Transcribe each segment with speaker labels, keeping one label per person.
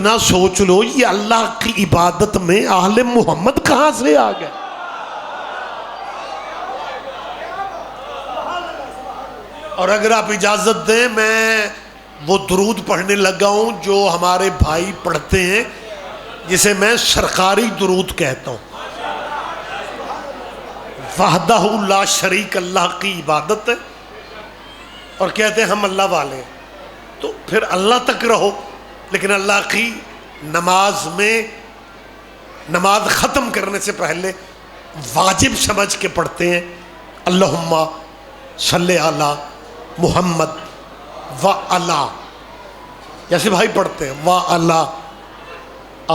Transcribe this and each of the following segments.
Speaker 1: اتنا سوچ لو یہ اللہ کی عبادت میں آل محمد کہاں سے آ گئے؟ اور اگر آپ اجازت دیں میں وہ درود پڑھنے لگا ہوں جو ہمارے بھائی پڑھتے ہیں، جسے میں سرکاری درود کہتا ہوں۔ وحدہ لا شریک، اللہ کی عبادت ہے، اور کہتے ہیں ہم اللہ والے ہیں، تو پھر اللہ تک رہو، لیکن اللہ کی نماز میں نماز ختم کرنے سے پہلے واجب سمجھ کے پڑھتے ہیں اللہم صلی علی محمد و علی، جیسے بھائی پڑھتے ہیں و علی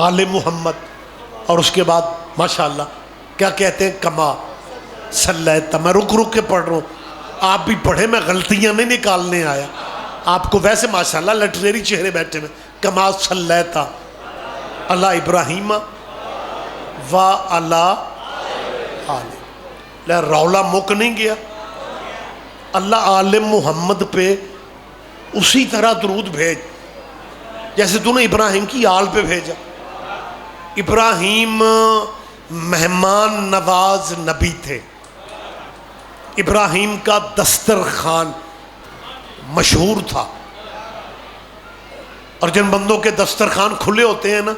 Speaker 1: آل محمد، اور اس کے بعد ماشاءاللہ کیا کہتے ہیں کما صلیت۔ میں رک رک کے پڑھ رہا ہوں، آپ بھی پڑھیں، میں غلطیاں نہیں نکالنے آیا، آپ کو ویسے ماشاءاللہ لٹریری چہرے بیٹھے میں، کما صلیت علی ابراہیم و علی آل، لے رولا مک نہیں گیا، اللہ آل محمد پہ اسی طرح درود بھیج جیسے تو نے ابراہیم کی آل پہ بھیجا۔ ابراہیم مہمان نواز نبی تھے، ابراہیم کا دسترخوان مشہور تھا، اور جن بندوں کے دسترخوان کھلے ہوتے ہیں نا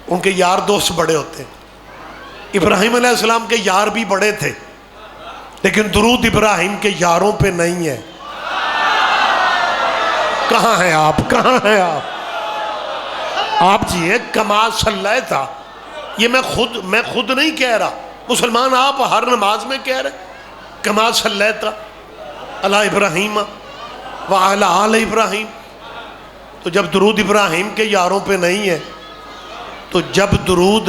Speaker 1: ان کے یار دوست بڑے ہوتے ہیں۔ ابراہیم علیہ السلام کے یار بھی بڑے تھے، لیکن درود ابراہیم کے یاروں پہ نہیں ہے۔ کہاں ہیں آپ؟ کہاں ہیں آپ جی ہیں کما صلیت، یہ میں خود نہیں کہہ رہا، مسلمان آپ ہر نماز میں کہہ رہے کما صلیت علی ابراہیم و علی آل ابراہیم، تو جب درود ابراہیم کے یاروں پہ نہیں ہے تو جب درود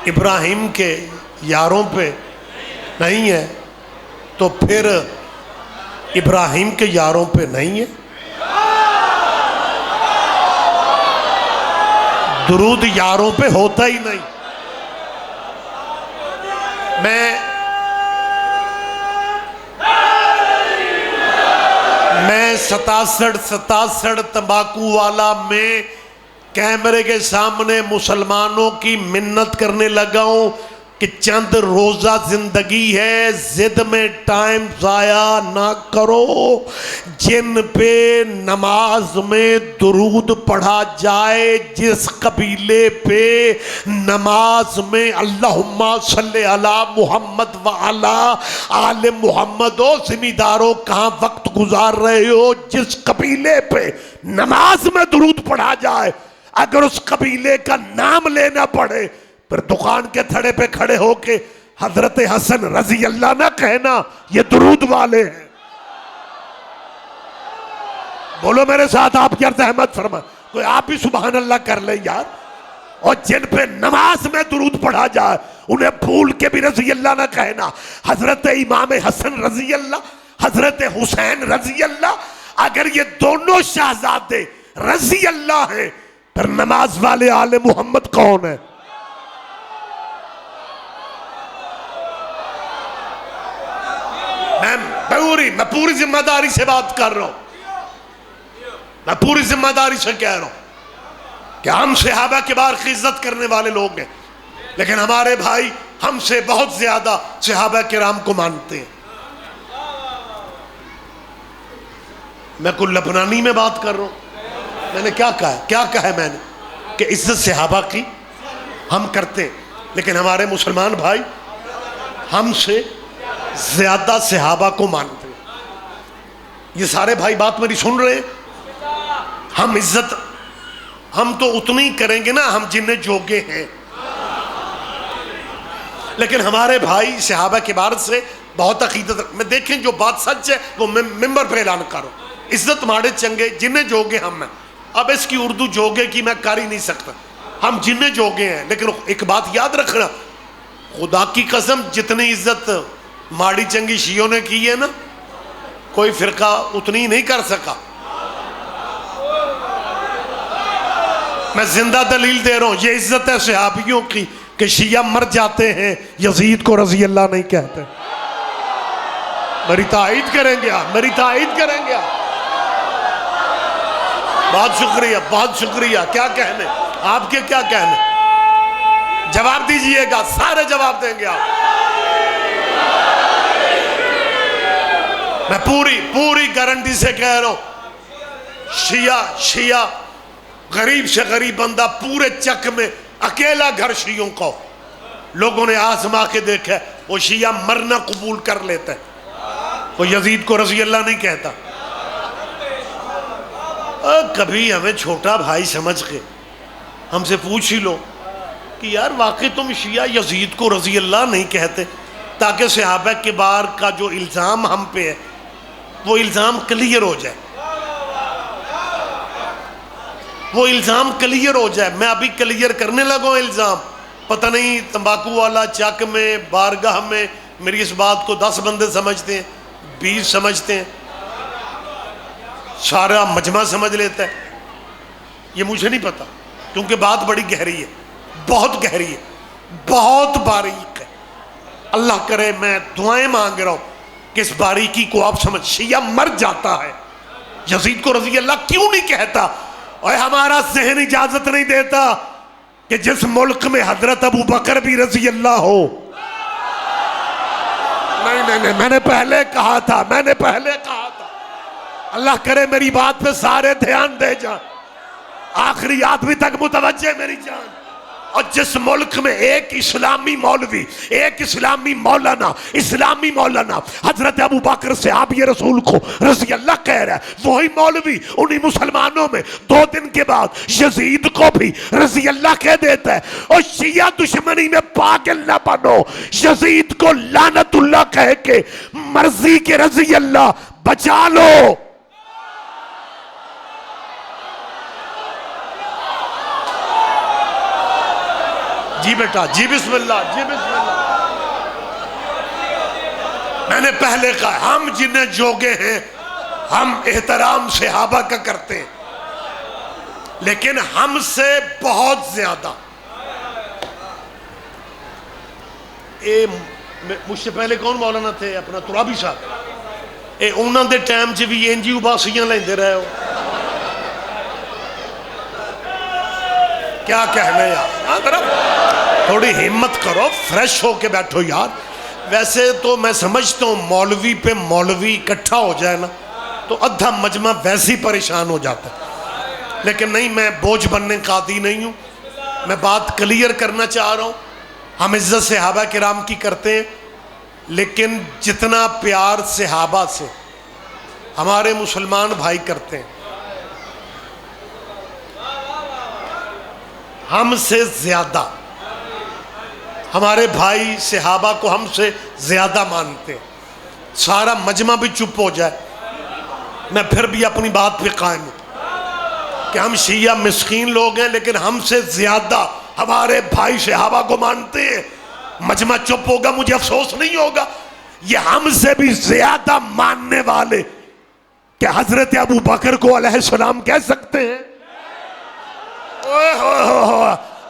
Speaker 1: ابراہیم کے یاروں پہ نہیں ہے تو پھر ابراہیم کے یاروں پہ نہیں ہے۔ درود یاروں پہ ہوتا ہی نہیں۔ میں 67 تمباکو والا میں کیمرے کے سامنے مسلمانوں کی منت کرنے لگا ہوں کہ چند روزہ زندگی ہے، زد میں ٹائم ضائع نہ کرو، جن پہ نماز میں درود پڑھا جائے، جس قبیلے پہ نماز میں اللہم صلی علی محمد و علی آل محمد ہو، زمینداروں کہاں وقت گزار رہے ہو، جس قبیلے پہ نماز میں درود پڑھا جائے اگر اس قبیلے کا نام لینا پڑے پھر دکان کے تھڑے پہ کھڑے ہو کے حضرت حسن رضی اللہ نہ کہنا، یہ درود والے ہیں۔ بولو میرے ساتھ، آپ کی عرض احمد فرما، کوئی آپ بھی سبحان اللہ کر لیں یار۔ اور جن پہ نماز میں درود پڑھا جائے انہیں بھول کے بھی رضی اللہ نہ کہنا۔ حضرت امام حسن رضی اللہ، حضرت حسین رضی اللہ، اگر یہ دونوں شہزادے رضی اللہ ہیں پھر نماز والے آل محمد کون ہے؟ میں پوری ذمہ داری سے بات کر رہا ہوں، میں پوری ذمہ داری سے کہہ رہا ہوں کہ ہم صحابہ کے بار کی عزت کرنے والے لوگ ہیں، لیکن ہمارے بھائی ہم سے بہت زیادہ صحابہ کرام کو مانتے ہیں۔ میں کوئی لبنانی میں بات کر رہا ہوں، میں نے کیا کہا ہے میں نے کہ عزت صحابہ کی ہم کرتے ہیں، لیکن ہمارے مسلمان بھائی ہم سے زیادہ صحابہ کو مانتے ہیں۔ یہ سارے بھائی بات میری سن رہے ہیں؟ ہم عزت ہم تو اتنی کریں گے نا ہم جنہیں جوگے ہیں، لیکن ہمارے بھائی صحابہ کے بارے سے بہت عقیدت میں دیکھیں جو بات سچ ہے وہ ممبر پہ اعلان کرو، عزت ماڑے چنگے جنہیں جوگے ہم ہیں۔ اب اس کی اردو جوگے کی میں کر ہی نہیں سکتا، ہم جنہیں جوگے ہیں، لیکن ایک بات یاد رکھنا، خدا کی قسم جتنی عزت ماڑی چنگی شیعوں نے کی ہے نا کوئی فرقہ اتنی نہیں کر سکا۔ میں زندہ دلیل دے رہا ہوں، یہ عزت ہے صحابیوں کی کہ شیعہ مر جاتے ہیں یزید کو رضی اللہ نہیں کہتے۔ میری تائید کریں گے آپ، میری تائید کریں گے آپ۔ بہت شکریہ، بہت شکریہ. کیا کہنے آپ کے، کیا کہنے؟ جواب دیجئے گا، سارے جواب دیں گے آپ. میں پوری گارنٹی سے کہہ رہا ہوں، شیعہ غریب سے غریب بندہ پورے چک میں اکیلا گھر شیعوں کو لوگوں نے آزما کے دیکھا ہے، وہ شیعہ مرنا قبول کر لیتا ہے. وہ یزید کو رضی اللہ نہیں کہتا. کبھی ہمیں چھوٹا بھائی سمجھ کے ہم سے پوچھ ہی لو کہ یار واقعی تم شیعہ یزید کو رضی اللہ نہیں کہتے، تاکہ صحابہ کبار کا جو الزام ہم پہ ہے وہ الزام کلیئر ہو جائے. وہ الزام کلیئر ہو جائے. میں ابھی کلیئر کرنے لگا ہوں الزام. پتہ نہیں تمباکو والا چک میں، بارگاہ میں میری اس بات کو 10 بندے سمجھتے ہیں، 20 سمجھتے ہیں، سارا مجمع سمجھ لیتا ہے. یہ مجھے نہیں پتا، کیونکہ بات بڑی گہری ہے، بہت گہری ہے، بہت باریک ہے. اللہ کرے، میں دعائیں مانگ رہا ہوں کہ اس باریکی کو آپ سمجھ. شیعہ مر جاتا ہے، یزید کو رضی اللہ کیوں نہیں کہتا؟ اور ہمارا ذہن اجازت نہیں دیتا کہ جس ملک میں حضرت ابو بکر بھی رضی اللہ ہو. نہیں، میں نے پہلے کہا تھا. اللہ کرے میری بات پہ سارے دھیان دے جان، آخری آدمی تک متوجہ میری جان. اور جس ملک میں ایک اسلامی مولوی، ایک اسلامی مولانا حضرت ابو بکر صحابی رسول کو رضی اللہ کہہ رہا ہے، وہی مولوی انہی مسلمانوں میں 2 دن کے بعد یزید کو بھی رضی اللہ کہہ دیتا ہے. اور شیعہ دشمنی میں پاگل نہ بنو، یزید کو لعنت اللہ کہہ کے مرضی کے رضی اللہ بچا لو. جی بیٹا، جی بسم اللہ، جی بسم اللہ. میں نے پہلے کہا ہم جنہیں جوگے ہیں ہم احترام صحابہ کا کرتے ہیں، لیکن ہم سے بہت زیادہ مجھ سے پہلے کون مولانا تھے؟ اپنا ترابی صاحب. انہوں دے ٹائم چ بھی انجی اباسیاں لیندے رہے ہو. کیا کہنا یار، تھوڑی ہمت کرو، فریش ہو کے بیٹھو یار. ویسے تو میں سمجھتا ہوں مولوی پہ مولوی اکٹھا ہو جائے نا تو ادھا مجمع ویسے ہی پریشان ہو جاتا ہے، لیکن نہیں، میں بوجھ بننے کا عادی نہیں ہوں. میں بات کلیئر کرنا چاہ رہا ہوں. ہم عزت صحابہ کرام کی کرتے ہیں، لیکن جتنا پیار صحابہ سے ہمارے مسلمان بھائی کرتے ہیں، ہم سے زیادہ ہمارے بھائی صحابہ کو ہم سے زیادہ مانتے ہیں. سارا مجمع بھی چپ ہو جائے، میں پھر بھی اپنی بات پہ قائم ہوں کہ ہم شیعہ مسکین لوگ ہیں، لیکن ہم سے زیادہ ہمارے بھائی صحابہ کو مانتے ہیں. مجمع چپ ہوگا، مجھے افسوس نہیں ہوگا. یہ ہم سے بھی زیادہ ماننے والے کہ حضرت ابو بکر کو علیہ السلام کہہ سکتے ہیں.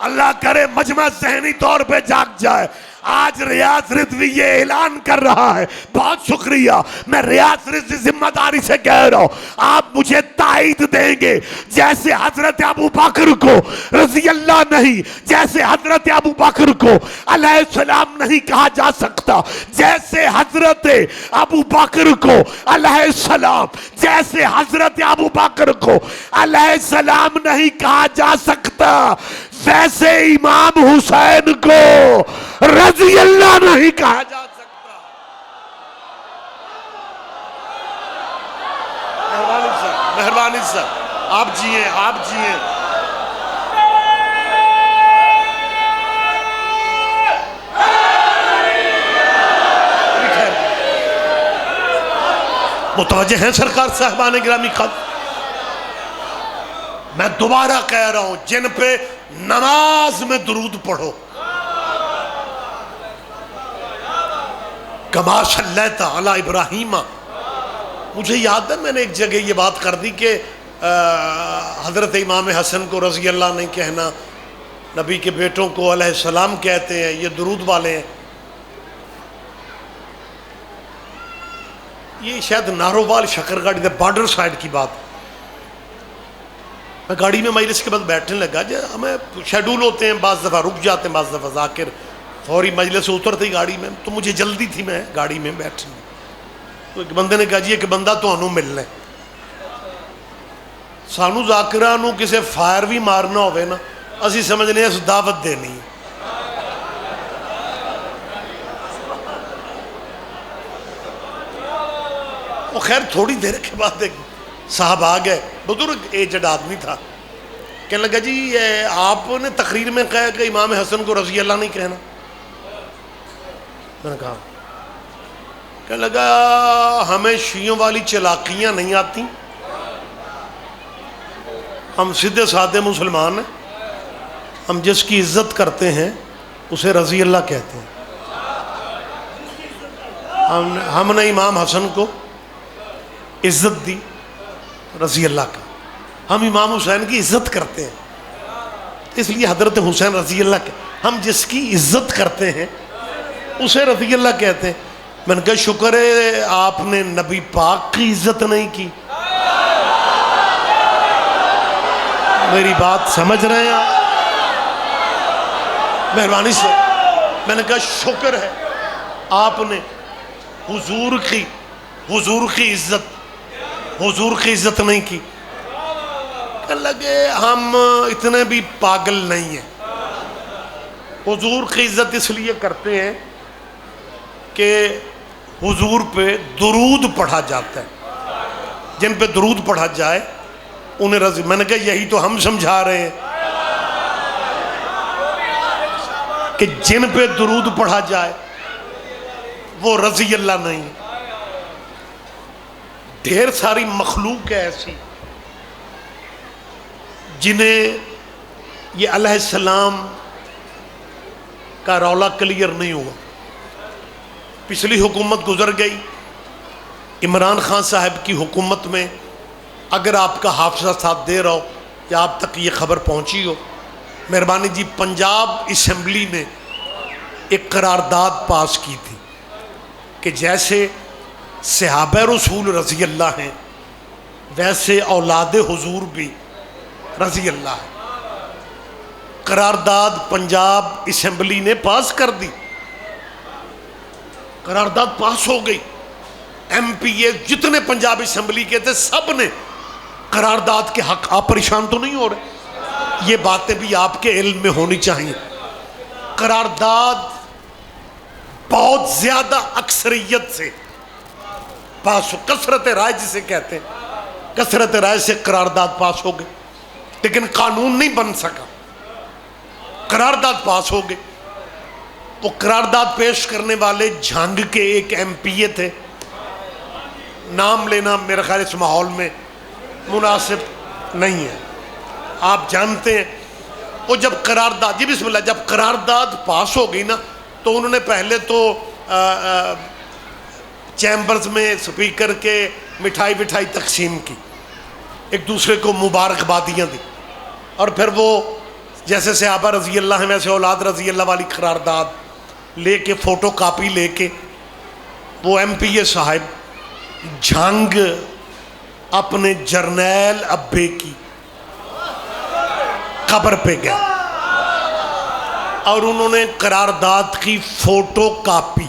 Speaker 1: اللہ کرے مجمع ذہنی طور پہ جاگ جائے. آج ریاض رضوی یہ اعلان کر رہا ہے. بہت شکریہ. میں ریاض رضوی ذمہ داری سے کہہ رہا ہوں، آپ مجھے تائید دیں گے جیسے حضرت ابو بکر کو رضی اللہ نہیں، جیسے حضرت ابو بکر کو علیہ السلام نہیں کہا جا سکتا، جیسے حضرت ابو بکر کو علیہ السلام، جیسے حضرت ابو بکر کو علیہ السلام نہیں کہا جا سکتا، ویسے امام حسین کو رضی اللہ نہیں کہا جا سکتا. مہربانی سر، آپ جیئے، آپ جیئے. متوجہ ہیں سرکار صاحبان گرامی خط؟ میں دوبارہ کہہ رہا ہوں، جن پہ نماز میں درود پڑھو، کما صلیت علی ابراہیم. مجھے یاد ہے میں نے ایک جگہ یہ بات کر دی کہ حضرت امام حسن کو رضی اللہ نہیں کہنا، نبی کے بیٹوں کو علیہ السلام کہتے ہیں، یہ درود والے ہیں. یہ شاید نارووال شکرگڑھ بارڈر سائیڈ کی بات. میں گاڑی میں مجلس کے بعد بیٹھنے لگا، ہمیں شیڈول ہوتے ہیں، بعض دفعہ رک جاتے ہیں، بعض دفعہ ذاکر فوری مجلس سے اترتے ہی گاڑی میں، تو مجھے جلدی تھی میں گاڑی میں بیٹھنے، تو ایک بندے نے کہا جی ایک بندہ تو انہوں ملنا ہے، سانو ذاکرانو کسے فائر بھی مارنا ہوئے نا، اسی سمجھنے اس دعوت دینی ہے۔ وہ خیر تھوڑی دیر کے بعد ایک صاحب آ گئے، بزرگ ایجڈ آدمی تھا، کہنے لگا جی آپ نے تقریر میں کہا کہ امام حسن کو رضی اللہ نہیں کہنا، میں نے کہا، کہنے لگا ہمیں شیعوں والی چلاکیاں نہیں آتی، ہم سیدھے سادے مسلمان ہیں، ہم جس کی عزت کرتے ہیں اسے رضی اللہ کہتے ہیں، ہم نے امام حسن کو عزت دی رضی اللہ کا، ہم امام حسین کی عزت کرتے ہیں اس لیے حضرت حسین رضی اللہ کے، ہم جس کی عزت کرتے ہیں اسے رضی اللہ کہتے ہیں۔ میں نے کہا شکر ہے آپ نے نبی پاک کی عزت نہیں کی، میری بات سمجھ رہے ہیں آپ؟ مہربانی سے میں نے کہا شکر ہے آپ نے حضور کی عزت نہیں کی۔ کہنے لگے ہم اتنے بھی پاگل نہیں ہیں، حضور کی عزت اس لیے کرتے ہیں کہ حضور پہ درود پڑھا جاتا ہے، جن پہ درود پڑھا جائے انہیں رضی، میں نے کہا یہی تو ہم سمجھا رہے ہیں کہ جن پہ درود پڑھا جائے وہ رضی اللہ نہیں۔ ڈھیر ساری مخلوق ہے ایسی جنہیں یہ علیہ السلام کا رولا کلیئر نہیں ہوا۔ پچھلی حکومت گزر گئی، عمران خان صاحب کی حکومت میں اگر آپ کا حافظہ ساتھ دے رہا ہو یا آپ تک یہ خبر پہنچی ہو، مہربانی جی پنجاب اسمبلی نے ایک قرارداد پاس کی تھی کہ جیسے صحابہ رسول رضی اللہ ہیں ویسے اولاد حضور بھی رضی اللہ ہے۔ قرارداد پنجاب اسمبلی نے پاس کر دی، قرارداد پاس ہو گئی، ایم پی اے جتنے پنجاب اسمبلی کے تھے سب نے قرارداد کے حق، آپ پریشان تو نہیں ہو رہے، یہ باتیں بھی آپ کے علم میں ہونی چاہیے۔ قرارداد بہت زیادہ اکثریت سے پاس ہو، کثرت رائے جسے کہتے ہیں، کثرت رائے سے قرارداد پاس ہو گئی، لیکن قانون نہیں بن سکا، قرارداد پاس ہو گئی۔ وہ قرارداد پیش کرنے والے جھانگ کے ایک ایم پی اے تھے، نام لینا میرے خیال اس ماحول میں مناسب نہیں ہے، آپ جانتے ہیں۔ وہ جب قرارداد، جی بسم اللہ، جب قرارداد پاس ہو گئی نا تو انہوں نے پہلے تو چیمبرز میں سپیکر کے مٹھائی تقسیم کی، ایک دوسرے کو مبارکبادیاں دی، اور پھر وہ جیسے صحابہ رضی اللہ ہیں ویسے اولاد رضی اللہ والی قرارداد لے کے فوٹو کاپی لے کے وہ ایم پی اے صاحب جھنگ اپنے جرنیل ابے کی قبر پہ گئے اور انہوں نے قرارداد کی فوٹو کاپی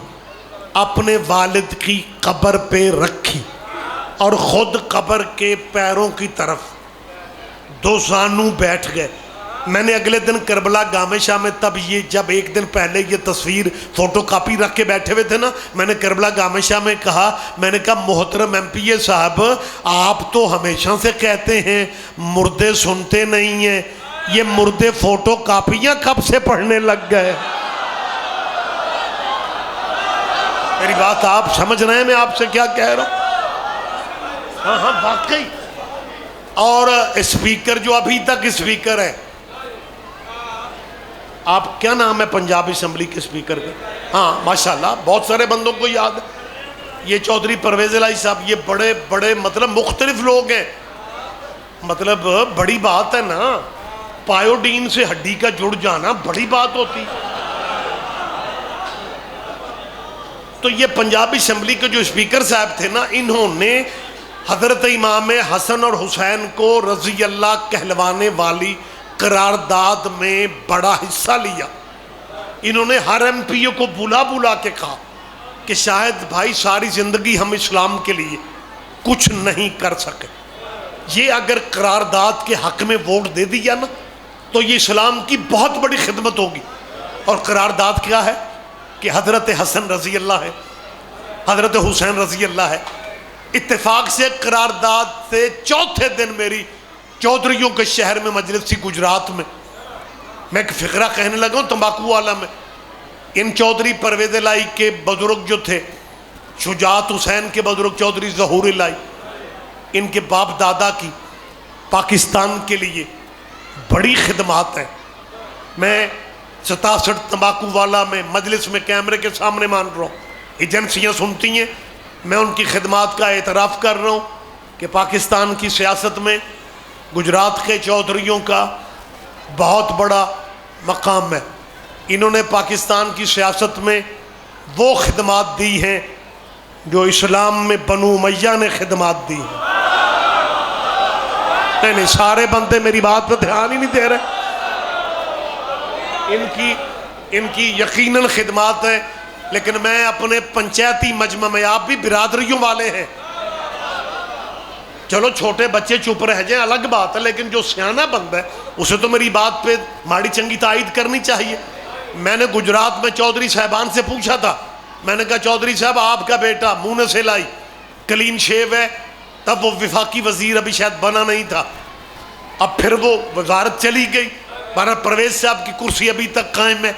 Speaker 1: اپنے والد کی قبر پہ رکھی اور خود قبر کے پیروں کی طرف دو زانو بیٹھ گئے۔ میں نے اگلے دن کربلا گامے شاہ میں، تب یہ جب ایک دن پہلے یہ تصویر فوٹو کاپی رکھ کے بیٹھے ہوئے تھے نا، میں نے کربلا گامے شاہ میں کہا، میں نے کہا محترم ایم پی اے صاحب آپ تو ہمیشہ سے کہتے ہیں مردے سنتے نہیں ہیں، یہ مردے فوٹو کاپیاں کب سے پڑھنے لگ گئے؟ میری بات آپ سمجھ رہے ہیں میں آپ سے کیا کہہ رہا ہوں؟ ہاں واقعی۔ اور اسپیکر جو ابھی تک اسپیکر ہے، آپ کیا نام ہے پنجاب اسمبلی کے اسپیکر کا؟ ہاں ماشاءاللہ بہت سارے بندوں کو یاد ہے، یہ چودھری پرویز الہی صاحب، یہ بڑے بڑے مطلب مختلف لوگ ہیں، مطلب بڑی بات ہے نا، پایوڈین سے ہڈی کا جڑ جانا بڑی بات ہوتی۔ تو یہ پنجاب اسمبلی کے جو اسپیکر صاحب تھے نا، انہوں نے حضرت امام حسن اور حسین کو رضی اللہ کہلوانے والی قرارداد میں بڑا حصہ لیا. انہوں نے ہر ایم پی او کو بلا بلا کے کہا کہ شاید بھائی ساری زندگی ہم اسلام کے لیے کچھ نہیں کر سکے، یہ اگر قرارداد کے حق میں ووٹ دے دیا نا تو یہ اسلام کی بہت بڑی خدمت ہوگی. اور قرارداد کیا ہے کہ حضرت حسن رضی اللہ ہے، حضرت حسین رضی اللہ ہے. اتفاق سے قرارداد سے چوتھے دن میری چودھریوں کے شہر میں مجلس تھی گجرات میں. میں ایک فقرہ کہنے لگا ہوں تمباکو والا میں. ان چودھری پرویز الہی کے بزرگ جو تھے، شجاعت حسین کے بزرگ چودھری ظہور الہی، ان کے باپ دادا کی پاکستان کے لیے بڑی خدمات ہیں. میں 67 تمباکو والا میں مجلس میں کیمرے کے سامنے مان رہا ہوں، ایجنسیاں سنتی ہیں، میں ان کی خدمات کا اعتراف کر رہا ہوں کہ پاکستان کی سیاست میں گجرات کے چودھریوں کا بہت بڑا مقام ہے. انہوں نے پاکستان کی سیاست میں وہ خدمات دی ہیں جو اسلام میں بنو امیہ نے خدمات دی ہیں. نہیں سارے بندے میری بات پہ دھیان ہی نہیں دے رہے. ان کی یقیناً خدمات ہیں، لیکن میں اپنے پنچایتی مجمع میں، آپ بھی برادریوں والے ہیں، چلو چھوٹے بچے چپ رہ جائیں الگ بات ہے، لیکن جو سیانہ بندہ ہے اسے تو میری بات پہ ماڑی چنگی تائید کرنی چاہیے. میں نے گجرات میں چودھری صاحبان سے پوچھا تھا، میں نے کہا چودھری صاحب آپ کا بیٹا منہ سے لائی کلین شیو ہے، تب وہ وفاقی وزیر ابھی شاید بنا نہیں تھا، اب پھر وہ وزارت چلی گئی، مہاراجا پرویز صاحب کی کرسی ابھی تک قائم ہے.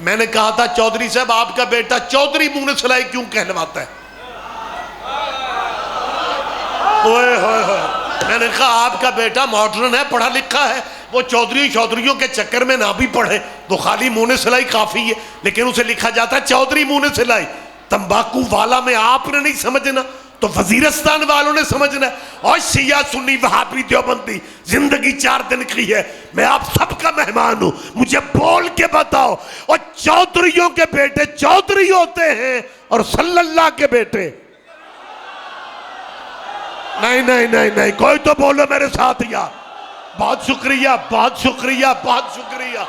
Speaker 1: میں نے کہا تھا چودھری صاحب آپ کا بیٹا چودھری منہ سلائی کیوں کہلواتا ہے؟ میں نے کہا آپ کا بیٹا ماڈرن ہے، پڑھا لکھا ہے، وہ چودھریوں کے چکر میں نہ بھی پڑھے، وہ خالی منہ سلائی کافی ہے، لیکن اسے لکھا جاتا ہے چودھری منہ سلائی. تمباکو والا میں آپ نے نہیں سمجھنا تو وزیرستان والوں نے سمجھنا ہے. اور شیعہ سنی وہابی دیوبندی زندگی 4 دن کی ہے، میں آپ سب کا مہمان ہوں، مجھے بول کے بتاؤ. اور چودھریوں کے بیٹے چودھری ہوتے ہیں اور صلی اللہ کے بیٹے نہیں، کوئی تو بولو میرے ساتھ یار. بہت شکریہ، بہت شکریہ، بہت شکریہ.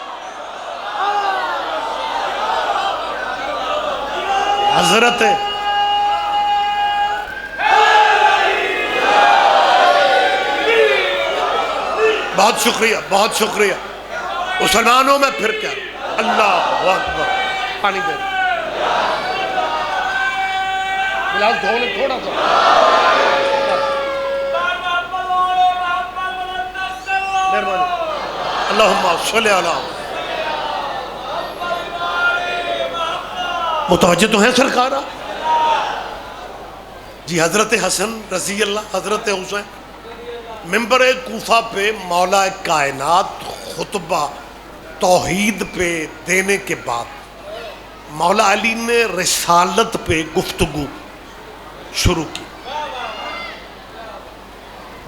Speaker 1: حضرت بہت شکریہ، بہت شکریہ. مسلمانوں میں پھر کیا، اللہ اکبر. پانی دے گلاس دھو لیں تھوڑا سا. اللہم صلی علی. متوجہ تو ہیں سرکار آپ؟ جی حضرت حسن رضی اللہ، حضرت حسین ممبر کوفہ پہ مولا کائنات خطبہ توحید پہ دینے کے بعد مولا علی نے رسالت پہ گفتگو شروع کی.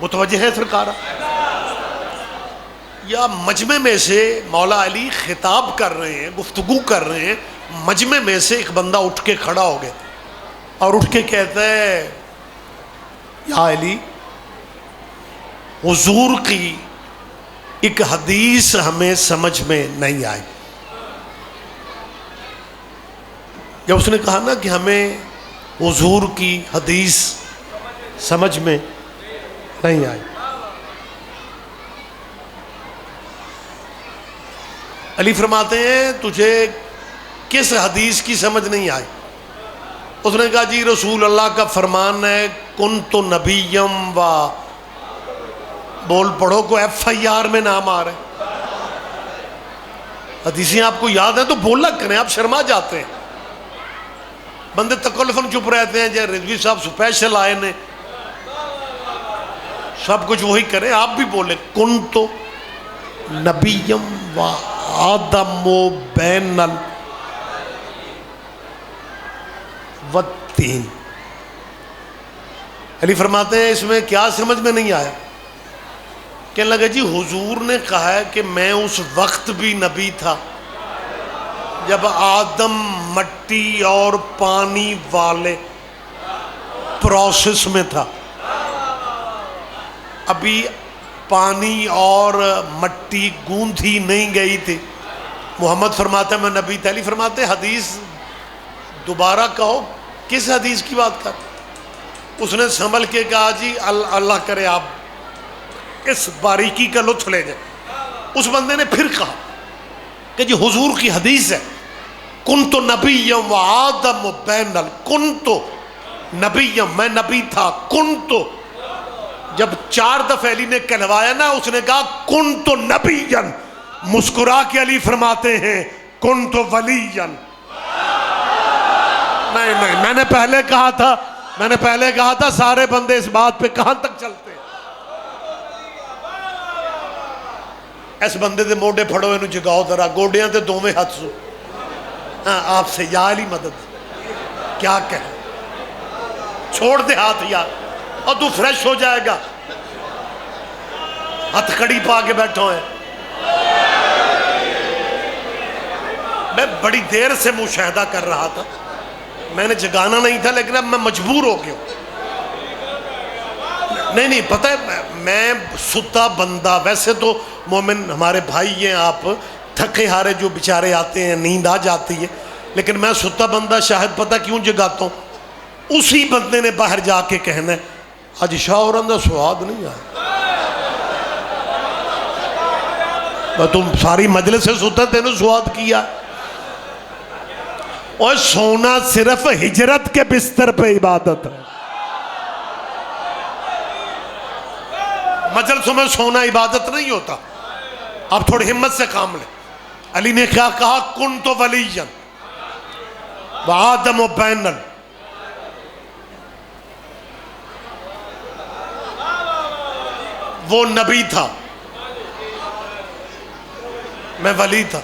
Speaker 1: متوجہ ہے سرکار؟ یا مجمع میں سے مولا علی خطاب کر رہے ہیں، گفتگو کر رہے ہیں، مجمع میں سے ایک بندہ اٹھ کے کھڑا ہو گیا اور اٹھ کے کہتا ہے یا علی، حضور کی ایک حدیث ہمیں سمجھ میں نہیں آئی. جب اس نے کہا نا کہ ہمیں حضور کی حدیث سمجھ میں نہیں آئی، علی فرماتے ہیں تجھے کس حدیث کی سمجھ نہیں آئی؟ اس نے کہا جی رسول اللہ کا فرمان ہے کنت نبیم و بول پڑھو کو FIR میں نام آ رہے ہیں. حدیثیں آپ کو یاد ہیں تو بولا کریں، آپ شرما جاتے ہیں. بندے تکلفاً چپ رہتے ہیں، جی رضوی صاحب سپیشل آئے نے، سب کچھ وہی کریں. آپ بھی بولے کنت نبیم و آدم و بین والتین. علی فرماتے ہیں اس میں کیا سمجھ میں نہیں آیا؟ کہنے لگا جی حضور نے کہا ہے کہ میں اس وقت بھی نبی تھا جب آدم مٹی اور پانی والے پروسیس میں تھا. ابھی پانی اور مٹی گوندھی نہیں گئی تھی. محمد فرماتے ہیں میں نبی تھا. علی فرماتے حدیث دوبارہ کہو, کس حدیث کی بات کر؟ اس نے سنبھل کے کہا جی اللہ کرے آپ اس باریکی کا لطف لے جائیں. اس بندے نے پھر کہا کہ جی حضور کی حدیث ہے, کنت نبیا وآدم بین کنت نبیا, میں نبی تھا, کنت. جب 4 دفعہ علی نے کہلوایا نا, اس نے کہا کنت نبیا, مسکرا کے علی فرماتے ہیں کنت ولیا. نہیں, میں نے پہلے کہا تھا سارے بندے اس بات پہ کہاں تک چلتے ہیں. اس بندے دے موڈے پھڑو, انہوں جگاؤ ذرا, گوڈیاں تے دوویں ہاتھ سو. ہاں آپ سے یا علی مدد, کیا کہیں, چھوڑ دے ہاتھ یار, اور تو فریش ہو جائے گا. ہتھ کڑی پا کے بیٹھو ہیں. میں بڑی دیر سے مشاہدہ کر رہا تھا, میں نے جگانا نہیں تھا, لیکن اب میں مجبور ہو گیا. نہیں پتہ ہے, میں ستا بندہ, ویسے تو مومن ہمارے بھائی ہیں, آپ تھکے ہارے جو بیچارے آتے ہیں نیند آ جاتی ہے, لیکن میں ستا بندہ شاہد پتہ کیوں جگاتا ہوں, اسی بندے نے باہر جا کے کہنا ہے اج شاہ اورن دا سواد نہیں آیا. تم ساری مجلس سے ستا تینوں سواد کیا. اور سونا صرف ہجرت کے بستر پہ عبادت ہے. مجلسوں میں سونا عبادت نہیں ہوتا. آپ تھوڑی ہمت سے کام لیں. علی نے کیا کہا, کنت ولیا وآدم بین, وہ نبی تھا, میں ولی تھا.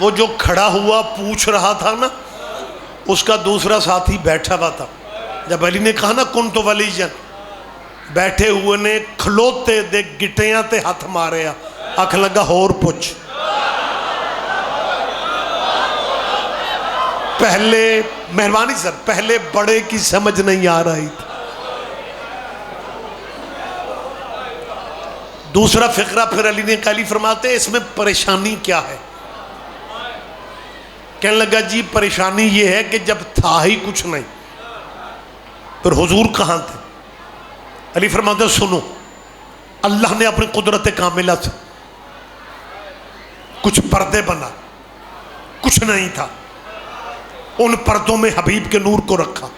Speaker 1: وہ جو کھڑا ہوا پوچھ رہا تھا نا, اس کا دوسرا ساتھی بیٹھا ہوا تھا. جب علی نے کہا نا کنت ولیا, بیٹھے ہوئے نے کھلوتے دے گٹیاں تے ہاتھ مارے, آکھ لگا ہور پوچھ. پہلے مہربانی سر, پہلے بڑے کی سمجھ نہیں آ رہی تھی. دوسرا فقرہ پھر علی نے کہا, علی فرماتے اس میں پریشانی کیا ہے؟ کہنے لگا جی پریشانی یہ ہے کہ جب تھا ہی کچھ نہیں پھر حضور کہاں تھے؟ علی فرماتے سنو, اللہ نے اپنی قدرت کاملہ سے کچھ پردے بنا, کچھ نہیں تھا, ان پردوں میں حبیب کے نور کو رکھا.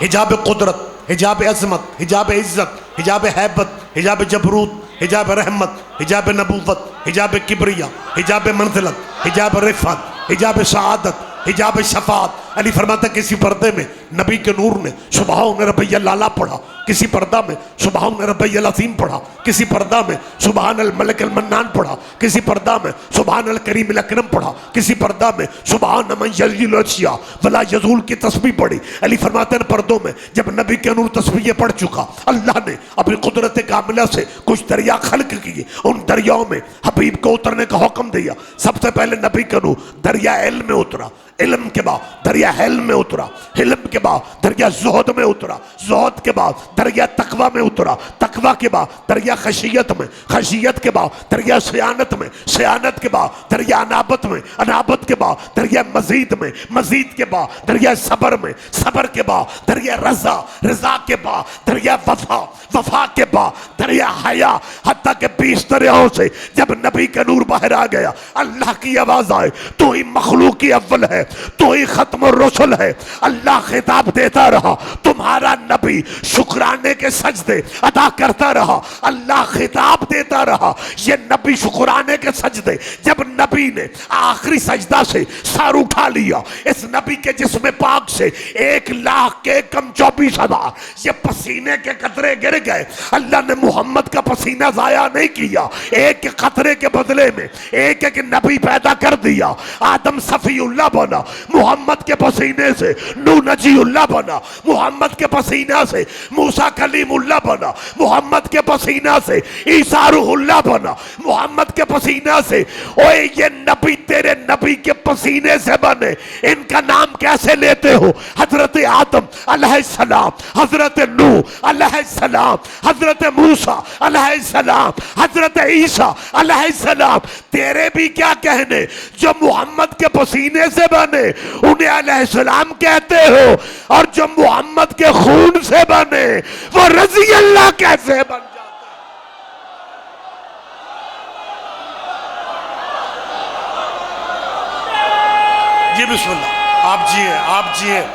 Speaker 1: حجاب قدرت, حجاب عظمت, حجاب عزت, حجاب حیبت, حجاب جبروت, حجاب رحمت, حجاب نبوت, حجاب کبریہ, حجاب منزلت, حجاب رفعت, حجاب سعادت, حجاب شفاعت. علی فرماتا کسی پردے میں نبی کے نور نے سبحان ربی الاعلیٰ پڑھا, کسی پردہ میں سبحان ربی العظیم پڑھا, کسی پردہ میں سبحان الملک المنان پڑھا, کسی پردہ میں سبحان الکریم الاکرم پڑھا, کسی پردہ میں سبحان من یزیل الاشیاء ولا یزول کی تسبیح پڑھی. علی فرماتے ہیں پردوں میں جب نبی کے نور تسبیح پڑھ چکا, اللہ نے اپنی قدرت کاملہ سے کچھ دریا خلق کیے, ان دریاؤں میں حبیب کو اترنے کا حکم دیا. سب سے پہلے نبی کا نور دریا علم میں اترا, علم کے بعد دریا حلم میں اترا, حلم کے بعد دریا زہد میں اترا, زہد کے بعد دریا تقوی میں اترا, تقوی کے بعد دریا خشیت میں, خشیت کے بعد دریا سیانت میں, سیانت کے بعد دریا انابت میں, انابت کے بعد دریا مزید میں, مزید کے بعد دریا صبر میں, صبر کے بعد دریا رضا, رضا کے بعد دریا وفا, وفا کے بعد دریا حیا. حتیٰ کہ 20 دریاؤں سے جب نبی کا نور باہر آ گیا, اللہ کی آواز آئے تو ہی مخلوق کی اول ہے, تو ہی ختم الرسل ہے. اللہ خطاب دیتا رہا, تمہارا نبی شکرانے کے سجدے ادا کرتا رہا. اللہ خطاب دیتا رہا, یہ نبی شکرانے کے سجدے. جب نبی نے آخری سجدہ سے سر اٹھا لیا, اس نبی کے جسم پاک سے 1,00,000 کے کم 24,000 یہ پسینے کے قطرے گر گئے. اللہ نے محمد کا پسینہ ضائع نہیں کیا, ایک قطرے کے بدلے میں ایک ایک نبی پیدا کر دیا. آدم صفی اللہ بنا, محمد کے پسینے سے نوح نجی اللہ بنا، محمد کے پسینہ سے موسیٰ کلیم اللہ بنا، محمد کے پسینہ سے عیسیٰ روح اللہ بنا، محمد کے پسینہ سے اوے یہ نبی تیرے نبی کے پسینے سے بنے۔ ان کا نام کیسے لیتے ہو؟ حضرت آدم علیہ السلام، حضرت نوح علیہ السلام، حضرت موسیٰ علیہ السلام، حضرت عیسیٰ علیہ السلام۔ تیرے بھی کیا کہنے؟ جو محمد کے پسینے سے بنے انہیں علیہ السلام کہتے ہو، اور جو محمد کے خون سے بنے وہ رضی اللہ کیسے بن جاتے؟ جی بسم اللہ، آپ جی ہیں، آپ جی ہیں۔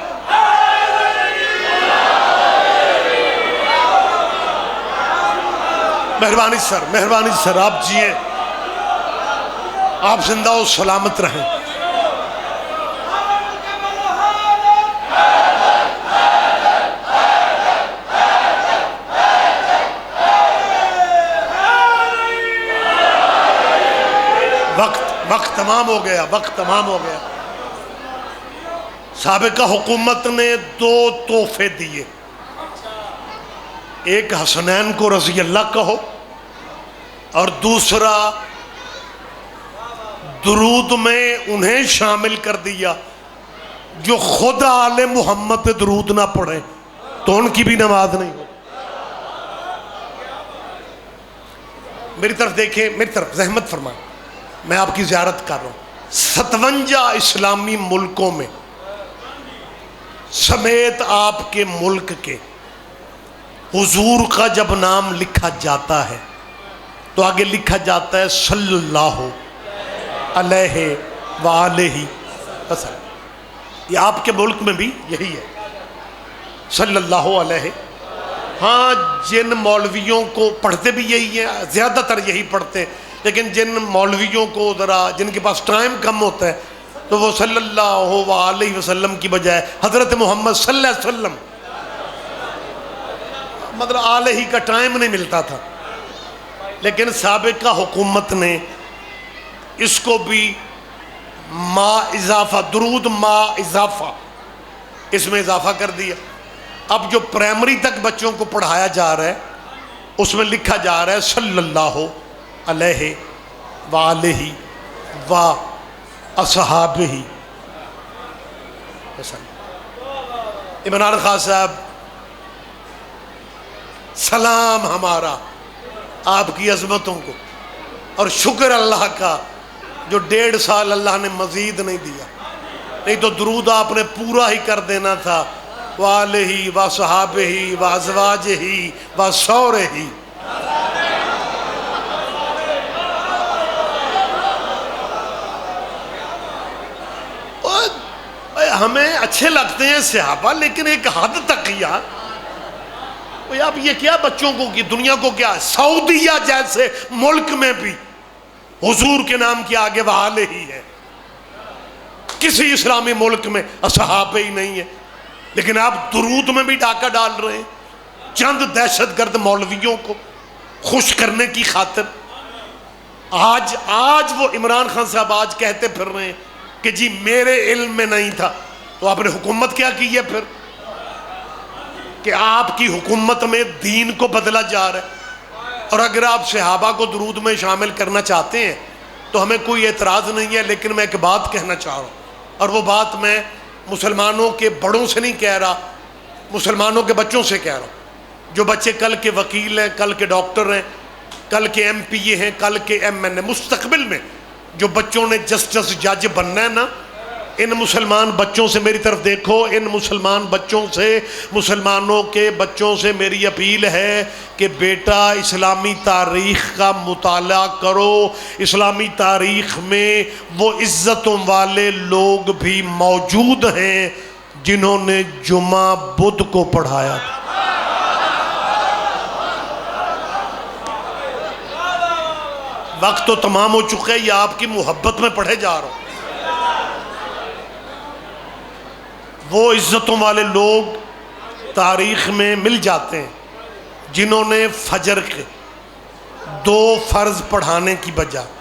Speaker 1: مہربانی سر، مہربانی سر، آپ جی ہیں، آپ زندہ و سلامت رہیں۔ وقت تمام ہو گیا، وقت تمام ہو گیا۔ سابقہ حکومت نے دو تحفے دیے، ایک حسنین کو رضی اللہ کہو، اور دوسرا درود میں انہیں شامل کر دیا جو خود آل محمد پہ درود نہ پڑھیں تو ان کی بھی نماز نہیں ہو۔ میری طرف دیکھیں، میری طرف زحمت فرمائیں، میں آپ کی زیارت کر رہا ہوں۔ 57 اسلامی ملکوں میں سمیت آپ کے ملک کے حضور کا جب نام لکھا جاتا ہے تو آگے لکھا جاتا ہے صلی اللہ علیہ وآلہ وسلم۔ یہ آپ کے ملک میں بھی یہی ہے، صلی اللہ علیہ۔ ہاں، جن مولویوں کو پڑھتے بھی یہی ہیں، زیادہ تر یہی پڑھتے ہیں، لیکن جن مولویوں کو ذرا جن کے پاس ٹائم کم ہوتا ہے تو وہ صلی اللہ علیہ وسلم کی بجائے حضرت محمد صلی اللہ علیہ وسلم، مطلب علیہ کا ٹائم نہیں ملتا تھا۔ لیکن سابقہ حکومت نے اس کو بھی ما اضافہ، درود ما اضافہ، اس میں اضافہ کر دیا۔ اب جو پرائمری تک بچوں کو پڑھایا جا رہا ہے اس میں لکھا جا رہا ہے صلی اللہ علیہ وآلہ وَأَصْحَابِهِ وسلم۔ عمران خان صاحب، سلام ہمارا آپ کی عظمتوں کو، اور شکر اللہ کا جو 1.5 سال اللہ نے مزید نہیں دیا، نہیں تو درود آپ نے پورا ہی کر دینا تھا، وآلہ وصحابہ وازواجہ وصورہ۔ ہمیں اچھے لگتے ہیں صحابہ، لیکن ایک حد تک یار اب یہ کیا بچوں کو کی دنیا کو کیا، سعودیہ جیسے ملک میں بھی حضور کے نام کے آگے وآلہ ہی ہے، کسی اسلامی ملک میں اصحابہ ہی نہیں ہے، لیکن آپ درود میں بھی ڈاکہ ڈال رہے ہیں چند دہشت گرد مولویوں کو خوش کرنے کی خاطر۔ آج وہ عمران خان صاحب آج کہتے پھر رہے ہیں کہ جی میرے علم میں نہیں تھا، تو آپ نے حکومت کیا کی ہے پھر کہ آپ کی حکومت میں دین کو بدلا جا رہا ہے؟ اور اگر آپ صحابہ کو درود میں شامل کرنا چاہتے ہیں تو ہمیں کوئی اعتراض نہیں ہے، لیکن میں ایک بات کہنا چاہ رہا ہوں، اور وہ بات میں مسلمانوں کے بڑوں سے نہیں کہہ رہا، مسلمانوں کے بچوں سے کہہ رہا ہوں، جو بچے کل کے وکیل ہیں، کل کے ڈاکٹر ہیں، کل کے ایم پی اے ہیں، کل کے ایم این اے، مستقبل میں جو بچوں نے جسٹس جج بننا ہے نا، ان مسلمان بچوں سے میری طرف دیکھو، ان مسلمان بچوں سے، مسلمانوں کے بچوں سے میری اپیل ہے کہ بیٹا اسلامی تاریخ کا مطالعہ کرو۔ اسلامی تاریخ میں وہ عزتوں والے لوگ بھی موجود ہیں جنہوں نے جمعہ بدھ کو پڑھایا۔ وقت تو تمام ہو چکا ہے، یہ آپ کی محبت میں پڑھے جا رہا ہوں۔ وہ عزتوں والے لوگ تاریخ میں مل جاتے ہیں جنہوں نے فجر کے 2 فرض پڑھانے کی بجائے